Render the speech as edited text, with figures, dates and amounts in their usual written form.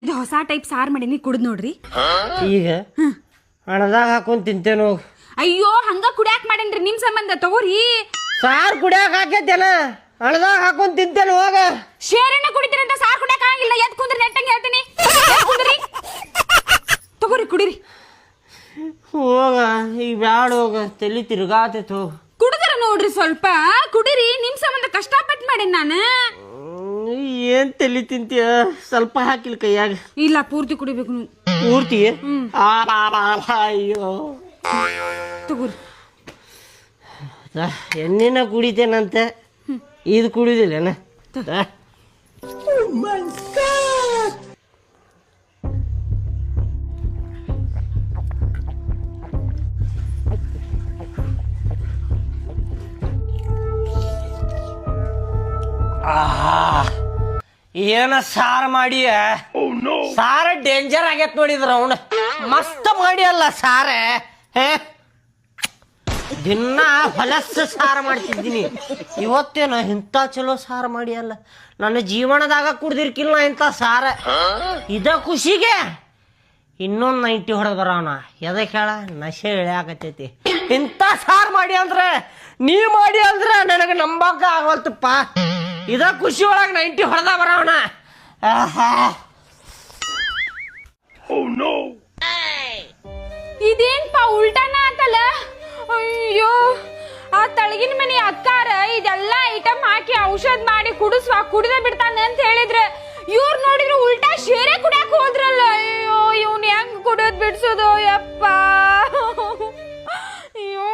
ಇದು ಹೊಸ ಟೈಪ್ ಸಾರು ಮಾಡೀನಿ ಕುಡಿದ್ ನೋಡ್ರಿ. ಈಗ ಹಣದಾಗ ಹಾಕೊಂಡ್ ತಿಂತೇನು. ಅಯ್ಯೋ ಹಂಗ ಕುಡಿಯಾಕ್ ಮಾಡೇನ್ರಿ ನಿಮ್ ಸಂಬಂಧ ತಗೋರಿ. ಸಾರು ಕುಡಿಯಾಕ ಹಾಕೈತೇನ ಹಣದಾಗ ಹಾಕೊಂಡ್ ತಿಂತೇನು. ಹೋಗ ಶೇರಣ್ಣ ಕುಡಿತೀರಂತ ಸಾರು ಕುಡಿಯಾಕ ಆಗಿಲ್ಲ. ಎದ್ ಕುಂದ್ರಿ ನೆಟ್ಟಂಗೆ ಹೇಳ್ತೀನಿ. ಕುಂದ್ರಿ ತಗೋರಿ ಕುಡಿರಿ. ಹೋಗ ಈಗ ಬ್ಯಾಡ ಹೋಗ ತಲಿ ತಿರ್ಗಾತೈತ್ ಹೋಗ. ಕುಡಿದ್ರ ನೋಡ್ರಿ ಸ್ವಲ್ಪ ಕುಡಿರಿ. ನಿಮ್ ಸಂಬಂಧ ಕಷ್ಟಪಟ್ಟು ಮಾಡೇನ್ ನಾನು. ಏನ್ ತಲಿ ತಿಂತೀಯ ಸ್ವಲ್ಪ ಹಾಕಿಲ್ ಕೈಯಾಗ. ಇಲ್ಲ ಪೂರ್ತಿ ಕುಡಿಬೇಕು ನೀವು. ಪೂರ್ತಿ ಅಯ್ಯೋ ತಗೋರಿ. ಎಣ್ಣಿನ ಕುಡಿತೇನಂತೆ ಇದು ಕುಡಿದಿಲ್ಲೇನ. ಏನ ಸಾರು ಮಾಡಿ ಸಾರ ಡೇಂಜರ್ ಆಗೈತ್ ನೋಡಿದ್ರ ಅವನ ಮಸ್ತ್ ಮಾಡಿ ಅಲ್ಲ ಸಾರ. ದಿನ ಹೊಲಸ ಸಾರು ಮಾಡ್ತಿದ್ದೀನಿ. ಇವತ್ತೇನ ಇಂಥ ಚಲೋ ಸಾರು ಮಾಡಿ ಅಲ್ಲ. ನನ್ನ ಜೀವನದಾಗ ಕುಡ್ದಿರ್ಕಿಲ್ಲ ಇಂಥ ಸಾರ. ಇದ ಖುಷಿಗೆ ಇನ್ನೊಂದು 90 ಹೊಡೆದ್ ಬರೋಣ. ಎದಕ್ಕೆ ಹೇಳ ನಶೆ ಇಳ್ಯಾಕತ್ತೈತಿ. ಇಂಥ ಸಾರು ಮಾಡಿ ಅಂದ್ರೆ ನೀ ಮಾಡಿ ಅಂದ್ರೆ ನನಗೆ ನಂಬಕ ಆಗವಲ್ತಪ್ಪ. ಇದ ಖುಷಿ ಒಳಗೆ 90 ಹೊಡೆದ ಬರೋಣ. ಇದೇನ್ಪಾ ಉಲ್ಟಾನ ಆತಲ್ಲ. ಅಯ್ಯೋ ಆ ತಳಗಿನ ಮನಿ ಅಕ್ಕಾರ ಇದೆಲ್ಲ ಐಟಮ್ ಹಾಕಿ ಔಷಧ ಮಾಡಿ ಕುಡಿದ ಬಿಡ್ತಾನೆ ಅಂತ ಹೇಳಿದ್ರೆ ಇವ್ರು ನೋಡಿದ್ರೆ ಉಲ್ಟಾ ಶೇರೆ ಕುಡಿಯಾಕ ಹೋದ್ರಲ್ಲ. ಅಯ್ಯೋ ಇವ್ನ ಹೆಂಗ್ ಕುಡಿಯೋದ್ ಬಿಡ್ಸೋದು ಯಪ್ಪ. ಅಯ್ಯೋ